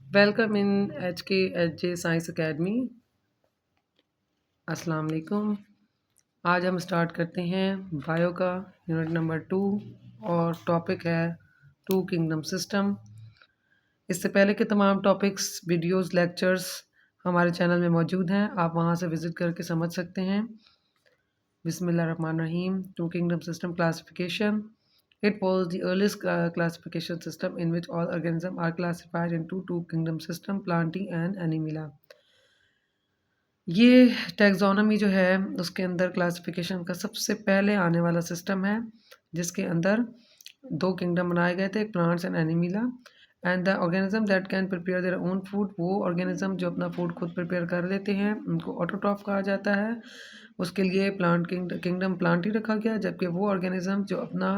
Welcome in HKHJ science academy. अस्सलाम वालेकुम। आज हम स्टार्ट करते हैं बायो का यूनिट नंबर 2 और टॉपिक है टू किंगडम सिस्टम। इससे पहले के तमाम टॉपिक्स, वीडियोस, लेक्चर्स हमारे चैनल में मौजूद हैं, आप वहां से विज़िट करके समझ सकते हैं। बिस्मिल्लाहिर्रहमानिर्रहीम। Two kingdom system classification. It was the earliest classification system in which all organisms are classified into two kingdom system, Plantae and Animalia. ये टैक्सोनॉमी जो है उसके अंदर क्लासिफिकेशन का सबसे पहले आने वाला सिस्टम है, जिसके अंदर दो किंगडम बनाए गए थे, plants and Animalia. And the organism that can prepare their own food, वो ऑर्गेनिज्म जो अपना फूड खुद प्रिपेयर कर लेते हैं उनको ऑटोट्रॉफ कहा जाता है। उसके लिए प्लांट किंगडम प्लांट ही रखा गया, जबकि वो ऑर्गेनिज्म जो अपना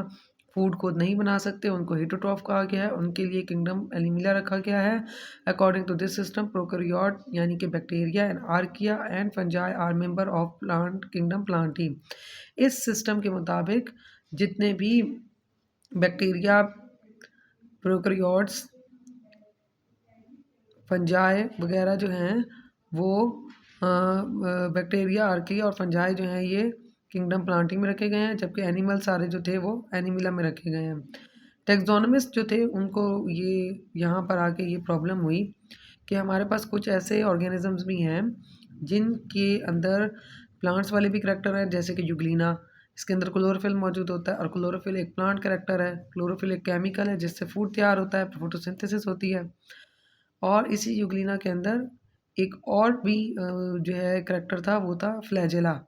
फूड खुद नहीं बना सकते उनको हेटरोट्रॉफ कहा गया है, उनके लिए किंगडम एनिमिला रखा गया है। According to this system, prokaryote यानी कि bacteria and archaea and fungi are member of plant kingdom plantae. इस सिस्टम के मुताबिक जितने भी बैक्टीरिया, प्रोकैरियोट्स, फंजाई वगैरह जो हैं वो बैक्टीरिया, आर्किया और फंजाई जो हैं ये किंगडम प्लांटी में रखे गए हैं, जबकि एनिमल सारे जो थे वो एनिमिला में रखे गए हैं। टैक्सोनॉमिस्ट जो थे उनको ये यहाँ पर आके ये प्रॉब्लम हुई कि हमारे पास कुछ ऐसे ऑर्गेनिजम्स भी हैं जिनके अंदर प्लांट्स वाले भी करैक्टर हैं, जैसे कि यूग्लिना। इसके अंदर क्लोरोफिल मौजूद होता है और क्लोरोफिल एक प्लांट करैक्टर है। क्लोरोफिल एक केमिकल है जिससे फूड तैयार होता है, फोटोसिंथेसिस होती है। और इसी यूग्लिना के अंदर एक और भी जो है करैक्टर था, वो था फ्लैजेला,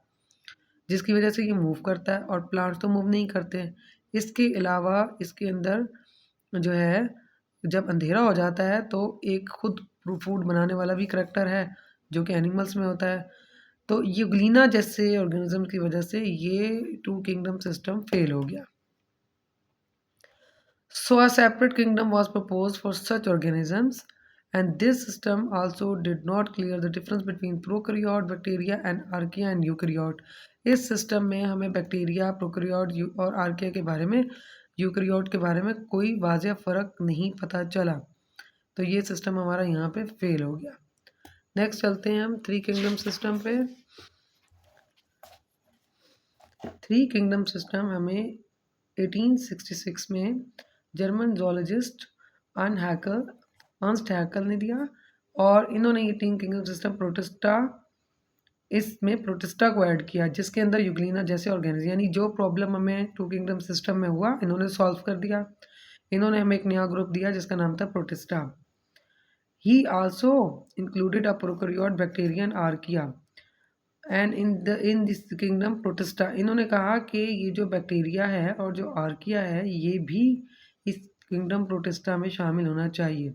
जिसकी वजह से ये मूव करता है और प्लांट्स तो मूव नहीं करते। इसके अलावा इसके अंदर जो है जब अंधेरा हो जाता है तो एक खुद फूड बनाने वाला भी करैक्टर है जो कि एनिमल्स में होता है। तो यूग्लिना जैसे ऑर्गेनिज्म की वजह से ये टू किंगडम सिस्टम फेल हो गया। So a separate kingdom was proposed for such organisms, and this system also did not clear the difference between prokaryote, bacteria and archaea and eukaryote. इस system में हमें bacteria, prokaryote और archaea के बारे में, eukaryote के बारे में कोई वाज़ेह फ़र्क नहीं पता चला। तो ये सिस्टम हमारा यहाँ पे फेल हो गया। नेक्स्ट चलते हैं हम थ्री किंगडम सिस्टम पे। थ्री किंगडम सिस्टम हमें 1866 में जर्मन जोलॉजिस्ट अर्नस्ट हैकल ने दिया, और इन्होंने ये तीन किंगडम सिस्टम प्रोटिस्टा, इसमें प्रोटिस्टा को ऐड किया, जिसके अंदर यूग्लिना जैसे ऑर्गेनिज्म, यानी जो प्रॉब्लम हमें टू किंगडम सिस्टम में हुआ इन्होंने सॉल्व कर दिया। इन्होंने हमें एक नया ग्रुप दिया जिसका नाम था protista. He also included a prokaryote, bacteria and archaea and in this kingdom protista. इन्होंने कहा कि ये जो बैक्टीरिया है और जो आर्किया है ये भी इस किंगडम प्रोटिस्टा में शामिल होना चाहिए।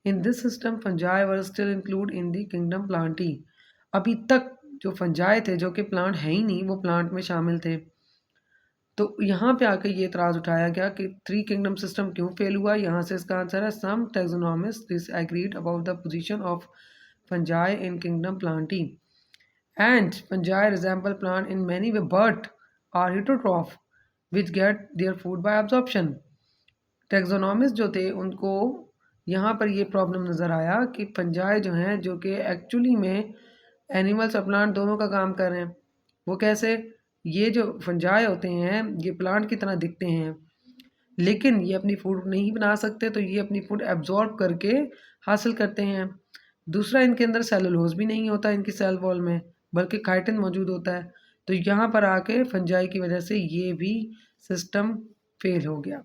In this system fungi were still include in the kingdom Plantae. अभी तक जो फंजाई थे, जो कि प्लांट है ही नहीं, वो प्लांट में शामिल थे। तो यहाँ पे आकर ये एतराज़ उठाया गया कि थ्री किंगडम सिस्टम क्यों फेल हुआ। यहाँ से इसका आंसर है some taxonomist disagreed about the position of fungi in kingdom Plantae and fungi resemble plant in many ways but are heterotroph which get their food by absorption. Taxonomist जो थे उनको यहाँ पर ये प्रॉब्लम नज़र आया कि फंजाई जो हैं, जो कि एक्चुअली में एनिमल्स और प्लांट दोनों का काम कर रहे हैं। वो कैसे? ये जो फंजाई होते हैं ये प्लांट की तरह दिखते हैं, लेकिन ये अपनी फूड नहीं बना सकते, तो ये अपनी फूड एब्जॉर्ब करके हासिल करते हैं। दूसरा, इनके अंदर सेलुलोज भी नहीं होता इनकी सेल वॉल में, बल्कि काइटिन मौजूद होता है। तो यहाँ पर आके फंजाई की वजह से ये भी सिस्टम फेल हो गया।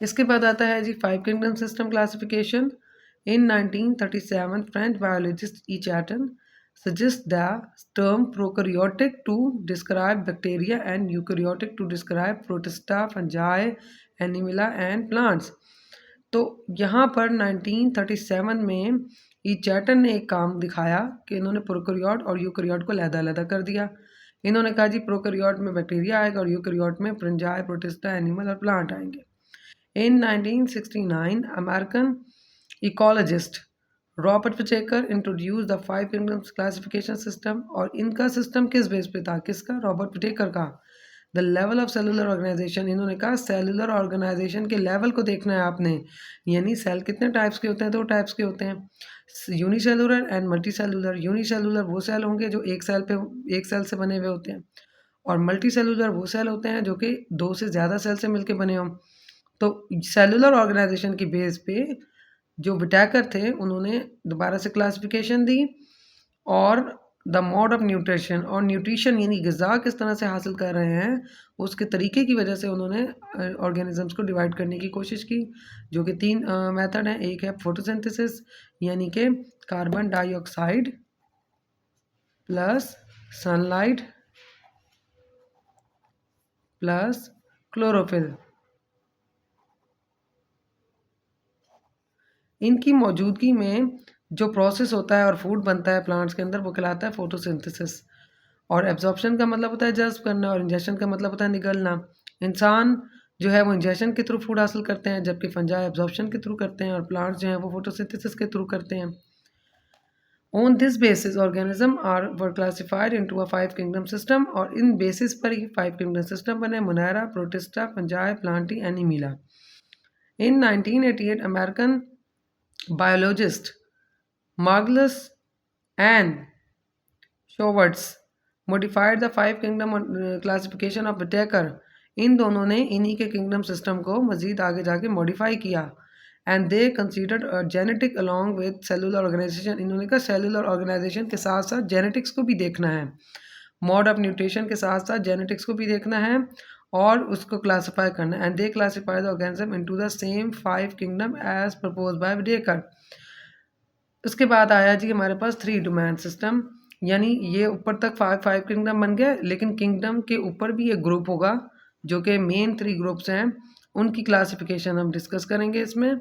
इसके बाद आता है जी five kingdom system classification. In 1937 French biologist E Chatton suggest the term prokaryotic to describe bacteria and eukaryotic to describe protista, fungi, animalia and plants. तो यहाँ पर 1937 में ई चैटन ने एक काम दिखाया कि इन्होंने प्रोकैरियोट और यूकैरियोट को अलग-अलग कर दिया। इन्होंने कहा जी प्रोकैरियोट में बैक्टीरिया आएगा और यूकैरियोट में फंजाई, प्रोटिस्टा, एनिमल और प्लांट आएंगे। In 1969 American ecologist Robert Whittaker introduce the five kingdoms classification system. और इनका सिस्टम किस बेस पे था? किसका? रॉबर्ट विटेकर का। The level of cellular organisation, इन्होंने कहा सेलुलर ऑर्गेनाइजेशन के लेवल को देखना है आपने, यानी सेल कितने टाइप्स के होते हैं, 2 टाइप्स के होते हैं, unicellular and multi cellular. Unicellular वो सेल होंगे जो एक सेल से बने हुए होते हैं, और मल्टी सेलुलर वो सेल होते हैं जो कि 2 से ज़्यादा सेल से मिलकर बने हों। तो सेलुलर ऑर्गेनाइजेशन की बेस पे जो विटैकर थे उन्होंने दोबारा से क्लासिफिकेशन दी, और द मोड ऑफ न्यूट्रिशन, और न्यूट्रिशन यानी ग़िज़ा किस तरह से हासिल कर रहे हैं उसके तरीके की वजह से उन्होंने ऑर्गेनिजम्स को डिवाइड करने की कोशिश की, जो कि 3 मेथड हैं। एक है फोटोसिंथेसिस, यानी कि carbon dioxide plus sunlight plus chlorophyll, इनकी मौजूदगी में जो प्रोसेस होता है और फूड बनता है प्लांट्स के अंदर वो कहलाता है फोटोसिंथेसिस। और एब्जॉर्प्शन का मतलब होता है जज़्ब करना, और इंजेक्शन का मतलब होता है निगलना। इंसान जो है वो इंजेक्शन के थ्रू फूड हासिल करते हैं, जबकि फंजाई एब्जॉर्प्शन के थ्रू करते हैं, और प्लांट्स जो हैं वो फोटोसिंथेसिस के थ्रू करते हैं। On this basis organism are were classified into a 5 kingdom system, और इन बेसिस पर ही 5 किंगडम सिस्टम बने, Monera, Protista, Fungi, Plantae, Animalia. In 1988 American biologist Margulis and Schwartz modified the 5 kingdom classification of Whittaker। इन दोनों ने इन्हीं के kingdom system को मज़ीद आगे जाके मॉडिफाई किया, and they considered genetic along with cellular organisation. इन्होंने कहा सेलुलर ऑर्गेनाइजेशन के साथ साथ जेनेटिक्स को भी देखना है, मोड ऑफ न्यूट्रिशन के साथ साथ जेनेटिक्स को भी देखना है और उसको क्लासीफाई करना है। And they classify the organism into the same 5 kingdom as propose by Whittaker. उसके बाद आया जी हमारे पास 3 डोमेन सिस्टम, यानी ये ऊपर तक 5 किंगडम बन गए, लेकिन किंगडम के ऊपर भी एक ग्रुप होगा जो कि मेन 3 ग्रुप्स हैं, उनकी क्लासिफिकेशन हम डिस्कस करेंगे इसमें।